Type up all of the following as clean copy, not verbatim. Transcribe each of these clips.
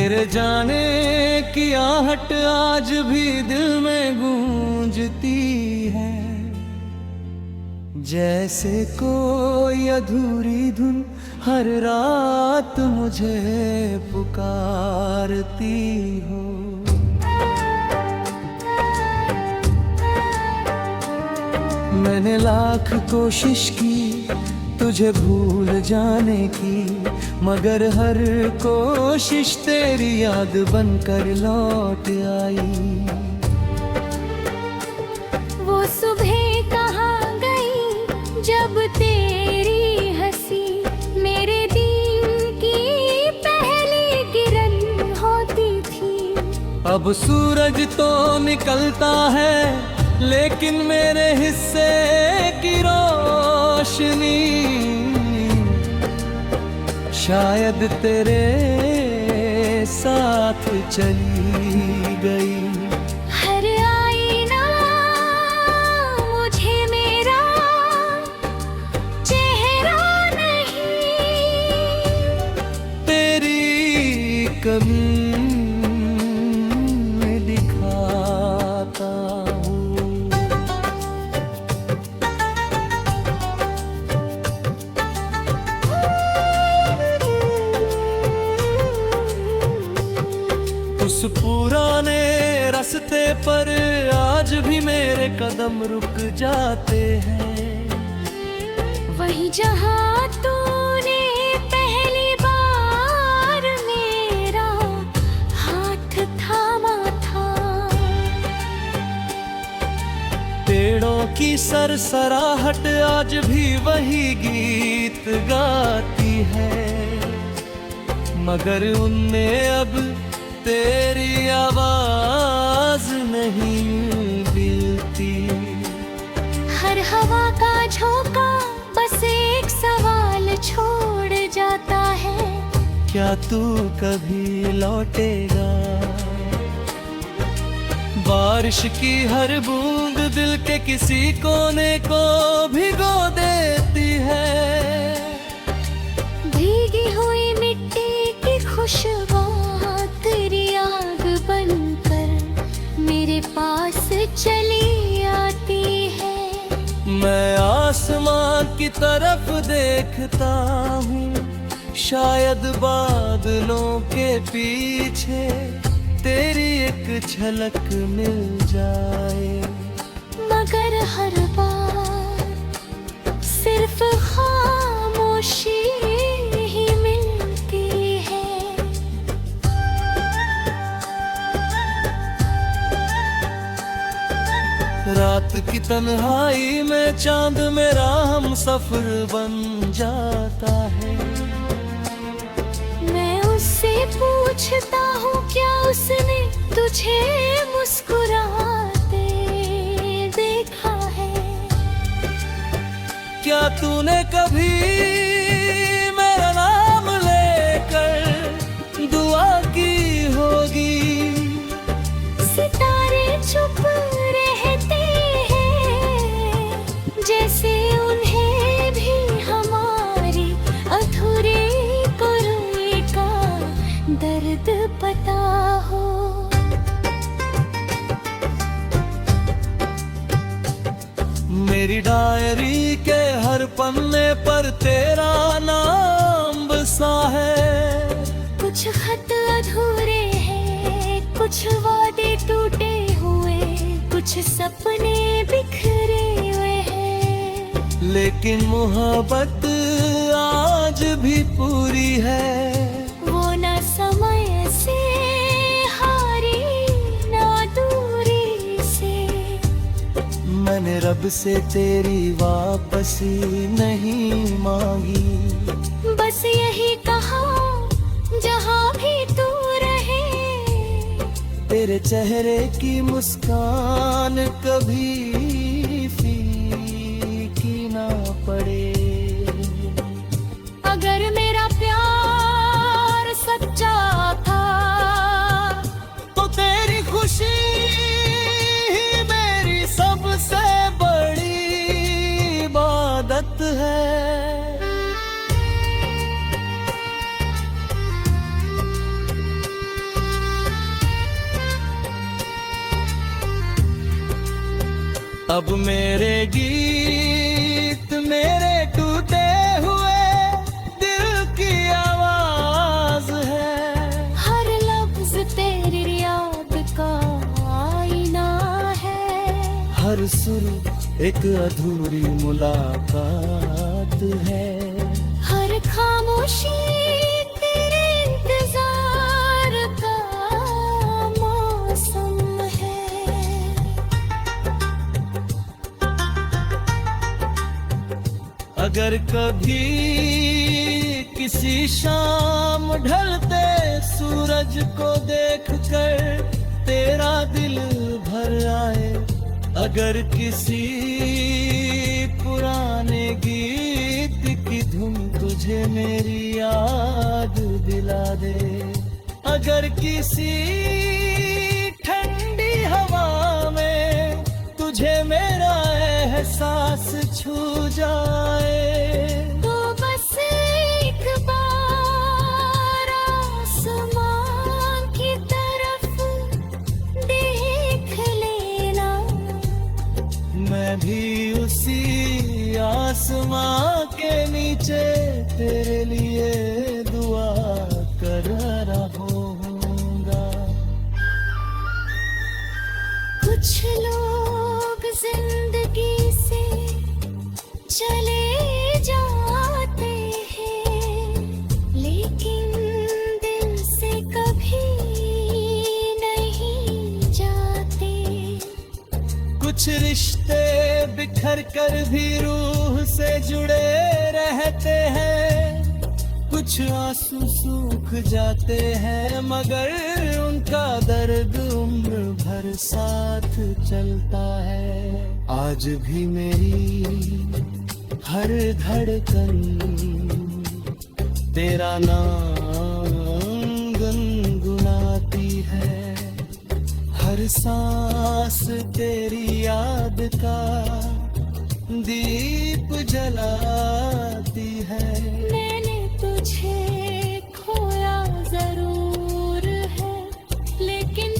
तेरे जाने की आहट आज भी दिल में गूंजती है, जैसे कोई अधूरी धुन हर रात मुझे पुकारती हो। मैंने लाख कोशिश की तुझे भूल जाने की, मगर हर कोशिश तेरी याद बनकर लौट आई। वो सुबह कहाँ गई जब तेरी हंसी मेरे दिन की पहली किरण होती थी। अब सूरज तो निकलता है लेकिन मेरे हिस्से की रोशनी शायद तेरे साथ चली गई। हर आईना मुझे मेरा चेहरा नहीं, तेरी कमी दिखाता हूँ। उस पुराने रास्ते पर आज भी मेरे कदम रुक जाते हैं, वही जहाँ तूने पहली बार मेरा हाथ थामा था। पेड़ों की सरसराहट आज भी वही गीत गाती है, मगर उनमें अब तेरी आवाज नहीं मिलती। हर हवा का झोंका बस एक सवाल छोड़ जाता है, क्या तू कभी लौटेगा? बारिश की हर बूंद दिल के किसी कोने को भिगो देती है। भीगी हुई मिट्टी की खुशबू तेरी आग बनकर मेरे पास चली आती है। मैं आसमान की तरफ देखता हूँ, शायद बादलों के पीछे तेरी एक झलक मिल जाए, मगर हर बार सिर्फ खामोशी ही मिलती है। रात की तन्हाई में चांद मेरा हम सफर बन जाता है। मैं उससे पूछता हूँ क्या उसने तुझे मुस्कुराते देखा है? क्या तूने कभी मेरा नाम लेकर दुआ की होगी? सितारे चुप रहते हैं जैसे उन्हें भी हमारी अधूरी कोई का दर्द पता हो। मेरी डायरी के हर पन्ने पर तेरा नाम बसा है। कुछ खत अधूरे हैं, कुछ वादे टूटे हुए, कुछ सपने बिखरे हुए हैं, लेकिन मोहब्बत आज भी पूरी है। वो ना समय से हारी ना दूरी से। मैंने रब से तेरी वापसी नहीं मांगी, बस यही कहा जहाँ भी तू रहे, तेरे चेहरे की मुस्कान कभी फीकी ना पड़े। अगर मेरा प्यार सच्चा था तो तेरी खुशी ही मेरी सबसे बड़ी इबादत है। अब मेरे गीत मेरे टूटे हुए दिल की आवाज है। हर लफ्ज तेरी याद का आईना है। हर सुर एक अधूरी मुलाकात है। हर खामोशी तेरे इंतजार का मौसम है। अगर कभी किसी शाम ढलते सूरज को देखकर तेरा दिल भर आए, अगर किसी पुराने गीत की धुन तुझे मेरी याद दिला दे, अगर किसी ठंडी हवा में तुझे मेरा एहसास छू जाए, तो बस एक बार आसमां की तरफ देख लेना। मैं भी उसी आसमां के नीचे तेरे लिए दुआ कर रहूंगा। कुछ लोग जिंदगी से चले जाते हैं, लेकिन दिल से कभी नहीं जाते। कुछ रिश्ते बिखर कर भी रूह से जुड़े रहते हैं, कुछ आंसू सूख जाते हैं मगर उनका दर्द उम्र भर साथ चलता है। आज भी मेरी हर धड़कन तेरा नाम गुनगुनाती है, हर सांस तेरी याद का दीप जलाती है। मैंने तुझे खोया जरूर है, लेकिन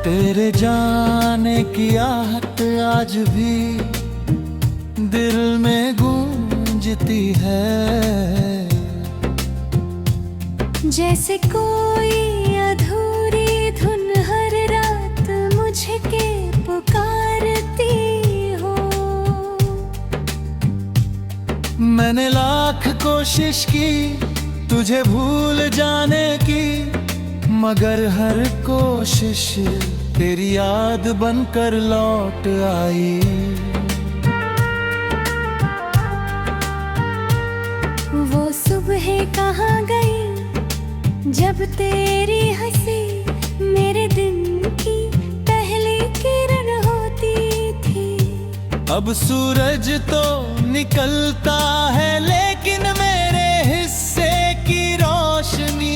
तेरे जाने की आहट आज भी दिल में गूंजती है, जैसे कोई अधूरी धुन हर रात मुझके पुकारती हो। मैंने लाख कोशिश की तुझे भूल जाने की, मगर हर कोशिश तेरी याद बनकर लौट आई। वो सुबह कहाँ गई जब तेरी हंसी मेरे दिन की पहली किरण होती थी। अब सूरज तो निकलता है लेकिन मेरे हिस्से की रोशनी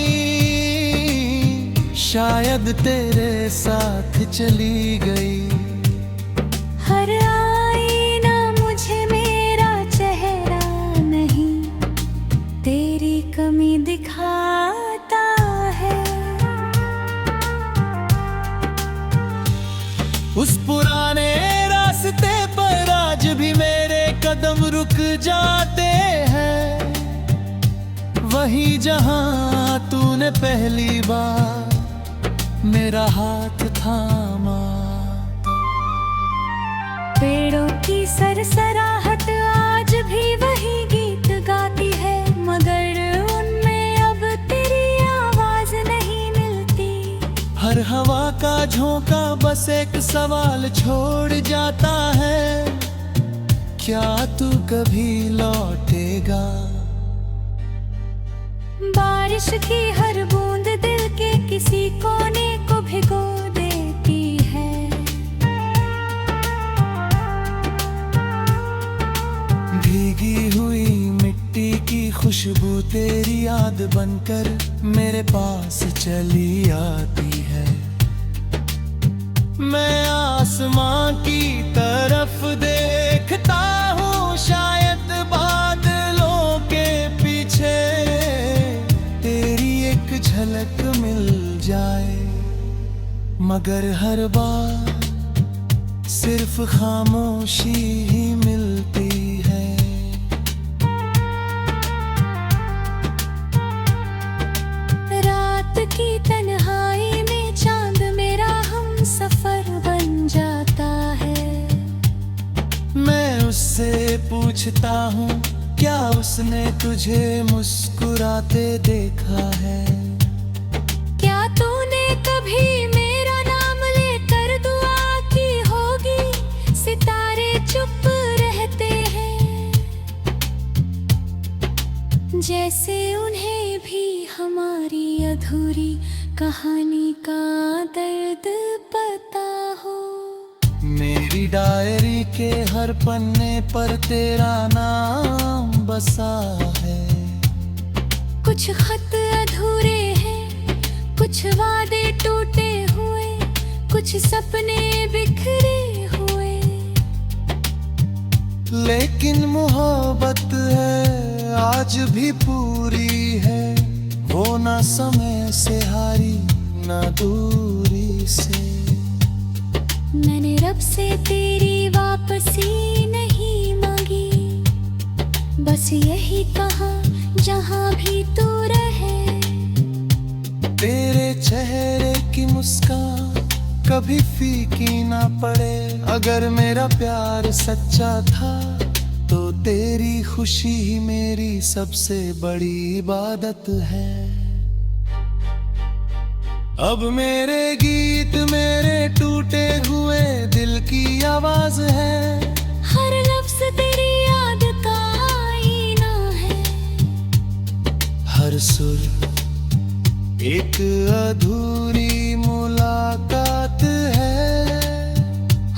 शायद तेरे साथ चली गई। हर आईना मुझे मेरा चेहरा नहीं तेरी कमी दिखाता है। उस पुराने रास्ते पर आज भी मेरे कदम रुक जाते हैं, वही जहां तूने पहली बार मेरा हाथ थामा। पेड़ों की सरसराहट आज भी वही गीत गाती है, मगर उनमें अब तेरी आवाज नहीं मिलती। हर हवा का झोंका बस एक सवाल छोड़ जाता है, क्या तू कभी लौटेगा? बारिश की हर बूंद दिल के किसी कोने को भिगो देती है। भीगी हुई मिट्टी की खुशबू तेरी याद बनकर मेरे पास चली आती है। मैं आसमां की तरफ देखता हूँ, शायद बादलों के पीछे तेरी एक झलक मिल जाए, मगर हर बार सिर्फ खामोशी ही मिलती है। रात की तन्हाई में चांद मेरा हम सफर बन जाता है। मैं उससे पूछता हूँ, क्या उसने तुझे मुस्कुराते देखा है? क्या तूने कभी मेरा नाम लेकर दुआ की होगी? सितारे चुप रहते हैं, जैसे उन्हें भी हमारी अधूरी कहानी का दर्द पता हो। मेरी डायरी के हर पन्ने पर तेरा नाम बसा है। कुछ खत अधूरे हैं, कुछ वादे टूटे हुए, कुछ सपने बिखरे हुए। लेकिन मोहब्बत है आज भी पूरी है, वो ना समय से हारी ना दूरी से। मैंने रब से तेरी वापसी नहीं मांगी, बस यही कहा जहाँ भी तू रहे। तेरे चेहरे की मुस्कान कभी फीकी ना पड़े। अगर मेरा प्यार सच्चा था तो तेरी खुशी ही मेरी सबसे बड़ी इबादत है। अब मेरे गीत मेरे टूटे हुए दिल की आवाज है। हर लफ्ज तेरी याद का आईना है। हर सुर एक अधूरी मुलाकात है।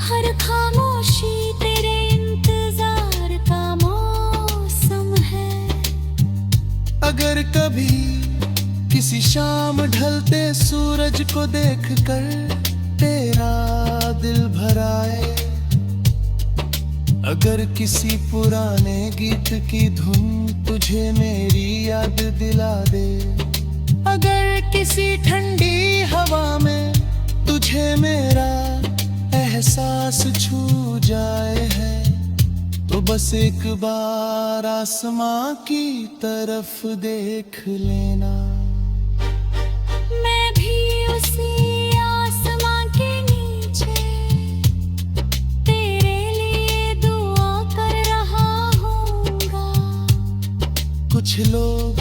हर खामोशी तेरे इंतजार का मौसम है। अगर कभी किसी शाम ढलते सूरज को देखकर तेरा दिल भराए, अगर किसी पुराने गीत की धुन तुझे मेरी याद दिला दे, अगर किसी ठंडी हवा में तुझे मेरा एहसास छू जाए है, तो बस एक बार आसमां की तरफ देख लेना। मैं भी उसी आसमां के नीचे तेरे लिए दुआ कर रहा हूँगा। कुछ लोग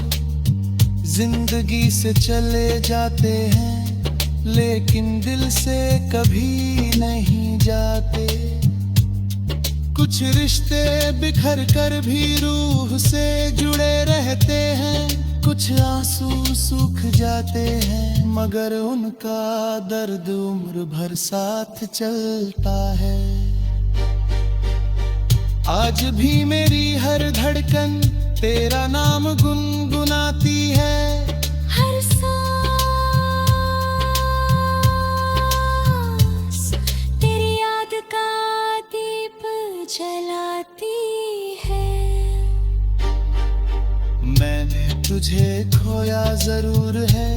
जिंदगी से चले जाते हैं, लेकिन दिल से कभी नहीं जाते। कुछ रिश्ते बिखर कर भी रूह से जुड़े रहते हैं। कुछ आंसू सूख जाते हैं, मगर उनका दर्द उम्र भर साथ चलता है। आज भी मेरी हर धड़कन तेरा नाम गुनगुनाती है। हर सांस तेरी याद का दीप जलाती है। मैंने तुझे खोया जरूर है,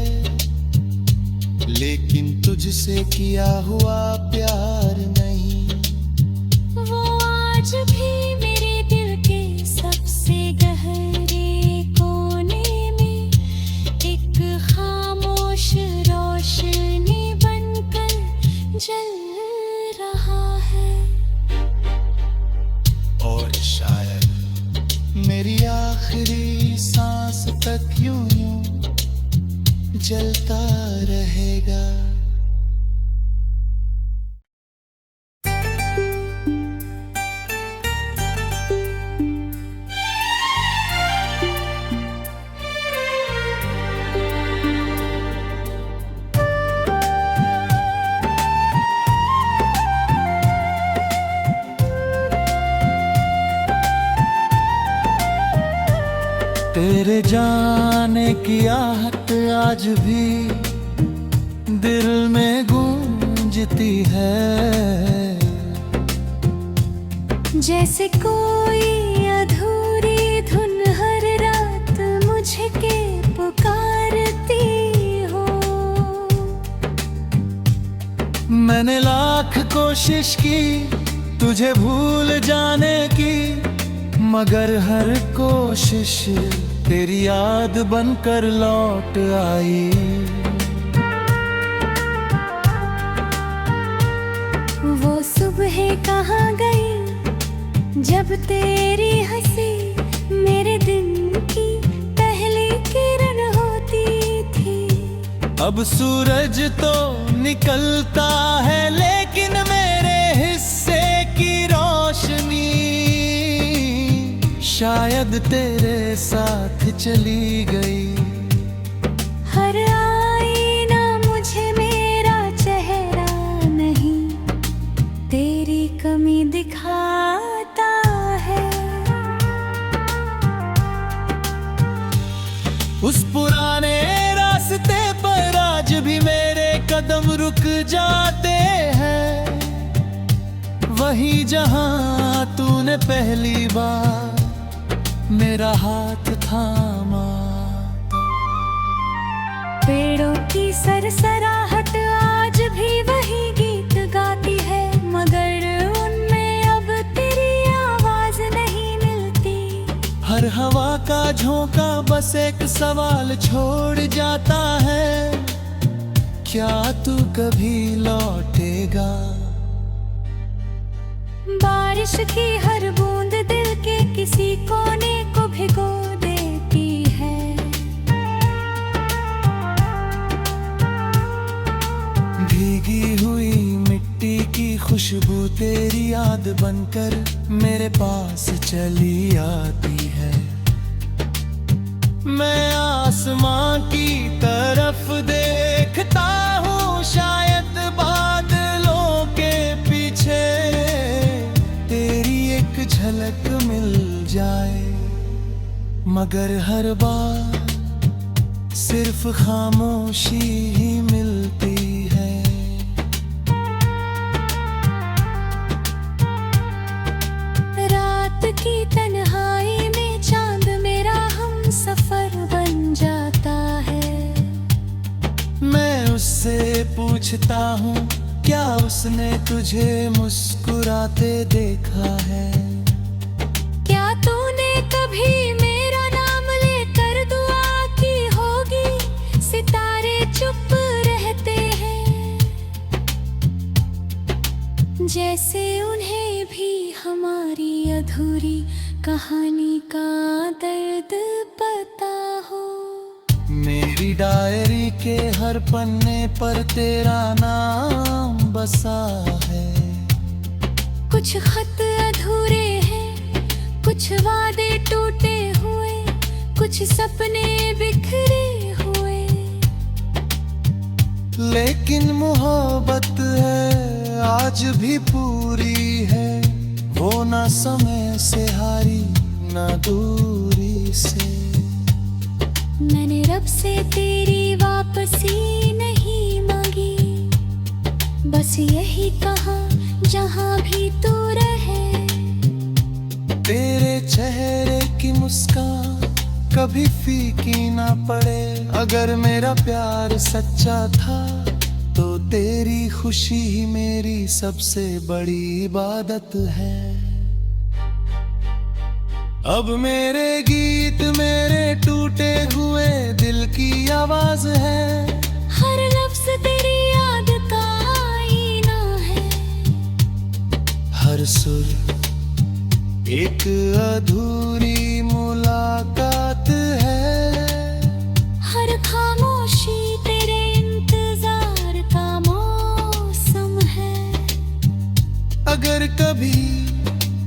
लेकिन तुझसे किया हुआ प्यार नहीं। वो आज भी मेरे दिल के सबसे गहरे कोने में एक खामोश रोशनी बनकर जल रहा है। और शायद मेरी आखिरी सांस तक यूं यूं जलता रहेगा। तेरे जाने की आहट आज भी दिल में गूंजती है, जैसे कोई अधूरी धुन हर रात मुझे के पुकारती हो। मैंने लाख कोशिश की तुझे भूल जाने की, मगर हर कोशिश तेरी याद बनकर लौट आई। वो सुबह कहाँ गई जब तेरी हंसी मेरे दिन की पहली किरण होती थी। अब सूरज तो निकलता है लेकिन मेरे हिस्से की रोशनी शायद तेरे साथ चली गई। हर आईना मुझे मेरा चेहरा नहीं तेरी कमी दिखाता है। उस पुराने रास्ते पर आज भी मेरे कदम रुक जाते हैं, वही जहां तूने पहली बार मेरा हाथ थामा। पेड़ों की सरसराहट आज भी वही गीत गाती है, मगर उनमें अब तेरी आवाज नहीं मिलती। हर हवा का झोंका बस एक सवाल छोड़ जाता है, क्या तू कभी लौटेगा? बारिश की हर बूंद दिल के किसी कोने को भिगो देती है। भीगी हुई मिट्टी की खुशबू तेरी याद बनकर मेरे पास चली आती है। मैं आसमां की तरफ देखता हूँ, शायद बादलों के पीछे तेरी एक झलक मिल जाए, मगर हर बार सिर्फ खामोशी ही मिलती है। रात की तन्हाई में चांद मेरा हम सफर बन जाता है। मैं उससे पूछता हूँ, क्या उसने तुझे मुस्कुराते देखा है? क्या तूने कभी मेरा नाम लेकर दुआ की होगी? सितारे चुप रहते हैं, जैसे उन्हें भी हमारी अधूरी कहानी का दर्द पता हो। मेरी डायरी के हर पन्ने पर तेरा नाम बसा है। कुछ खत अधूरे हैं, कुछ वादे टूटे हुए, कुछ सपने बिखरे हुए। लेकिन मोहब्बत है आज भी पूरी है, वो ना समय से हारी ना दूरी से। मैंने रब से तेरी वापसी नहीं मांगी, बस यही कहा जहां भी तू रहे। तेरे चेहरे की मुस्कान कभी फीकी ना पड़े, अगर मेरा प्यार सच्चा था तो तेरी खुशी ही मेरी सबसे बड़ी इबादत है। अब मेरे गीत मेरे टूटे हुए दिल की आवाज है, हर लफ्ज तेरी याद का आईना है। हर सुर एक अधूरी मुलाकात है, हर खामोशी तेरे इंतजार का मौसम है। अगर कभी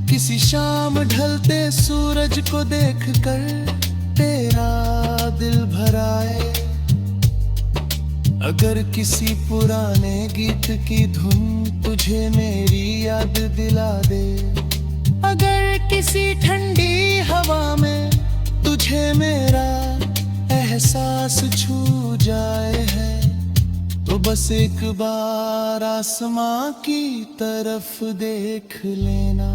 किसी शाम ढलते सूरज को देखकर तेरा दिल भराए, अगर किसी पुराने गीत की धुन तुझे मेरी याद दिला दे, अगर किसी ठंडी हवा में तुझे मेरा प्यास छू जाए है तो बस एक बार आसमां की तरफ देख लेना।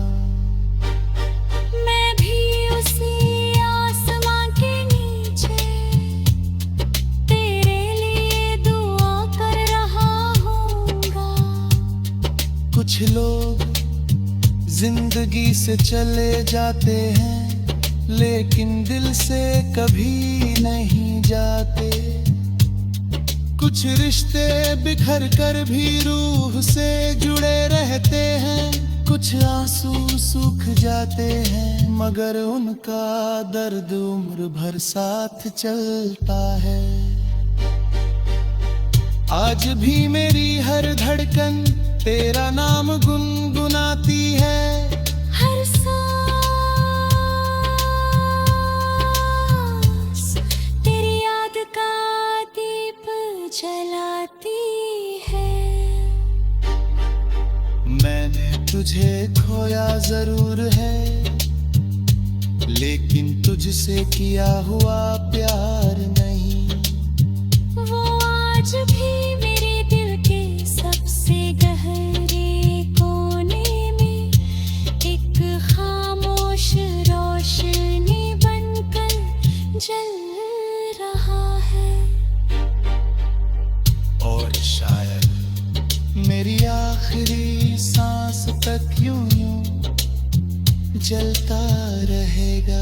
मैं भी उसी आसमां के नीचे तेरे लिए दुआ कर रहा हूँगा। कुछ लोग जिंदगी से चले जाते हैं लेकिन दिल से कभी नहीं जाते। कुछ रिश्ते बिखर कर भी रूह से जुड़े रहते हैं। कुछ आंसू सूख जाते हैं मगर उनका दर्द उम्र भर साथ चलता है। आज भी मेरी हर धड़कन तेरा नाम गुनगुनाती है। हर तेरी याद का दीप जलाती है। मैंने तुझे खोया जरूर है लेकिन तुझसे किया हुआ प्यार नहीं। वो आज भी मेरे दिल के सबसे गहरे कोने में एक खामोश रोशनी बनकर जल रहा है। और शायद मेरी आखिरी सांस तक यूं यूं जलता रहेगा।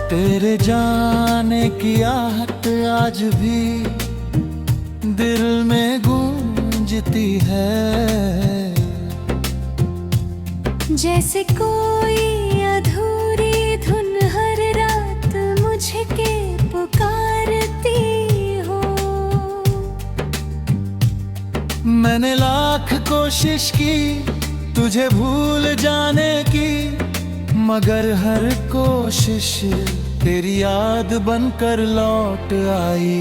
तेरे जाने की आहट आज भी दिल में गूंजती है। जैसे कोई अधूरी धुन हर रात मुझे के पुकारती हो। मैंने लाख कोशिश की तुझे भूल जाने की मगर हर कोशिश तेरी याद बनकर लौट आई।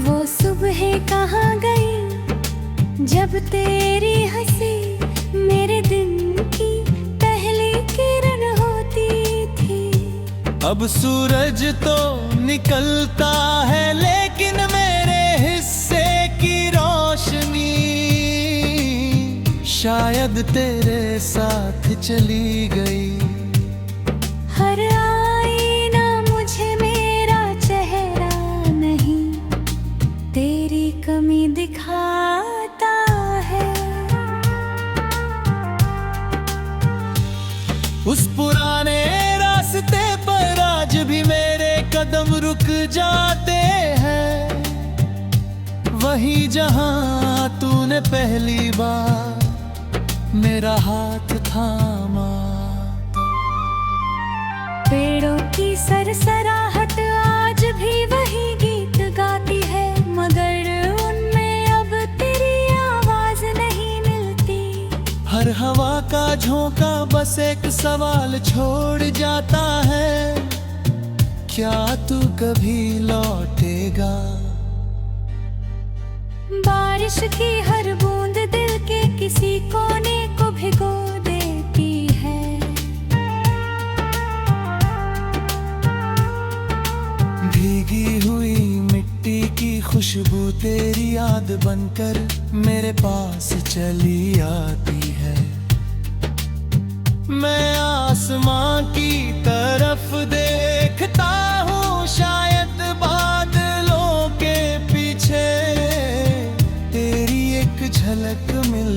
वो सुबह कहाँ गई जब तेरी हंसी मेरे दिन की पहली किरण होती थी। अब सूरज तो निकलता है लेकिन मेरे हिस्से की रोशनी शायद तेरे साथ चली गई। हर आईना मुझे मेरा चेहरा नहीं तेरी कमी दिखाता है। उस पुराने रास्ते पर आज भी मेरे कदम रुक जाते हैं। वही जहां तूने पहली बार मेरा हाथ थामा। पेड़ों की सरसराहट आज भी वही गीत गाती है मगर उनमें अब तेरी आवाज नहीं मिलती। हर हवा का झोंका बस एक सवाल छोड़ जाता है, क्या तू कभी लौटेगा? बारिश की हर बूंद दिल के किसी कोने को भिगो देती है। भीगी हुई मिट्टी की खुशबू तेरी याद बनकर मेरे पास चली आती है। मैं आसमां की तरफ देखता हूँ, शायद बादलों के पीछे तेरी एक झलक मिल